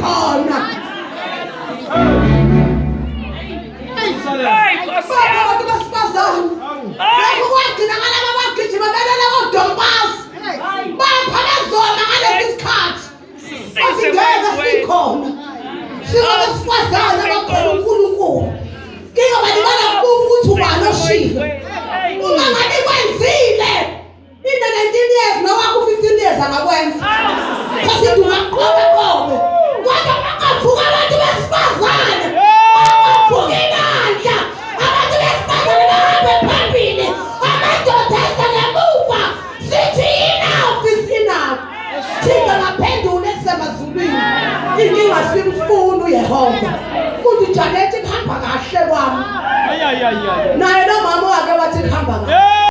khona. Abantu besifazane lokhu kwagcina ngalaba bagijima belele koDombasi baphakazona ngalesi sikhathi asingeke sikhona singabe sifazane bakhona uNkulunkulu kingoba nibona ukuthi ubani oshilo uma ngabe kwenzile into 19 years noma ku15 years angakwenza kasi ungaqoba qobe kodwa bangavuka abantu besifazane bangavuka inandla abantu besifazane bahambe phambili amadoda esemuva sithi enough is enough thina ngaphendula esemazulwini inkinga simfuna uYehova futhi Janet ihamba kahle kwami naye nomama wakhe wathi ihamba kahle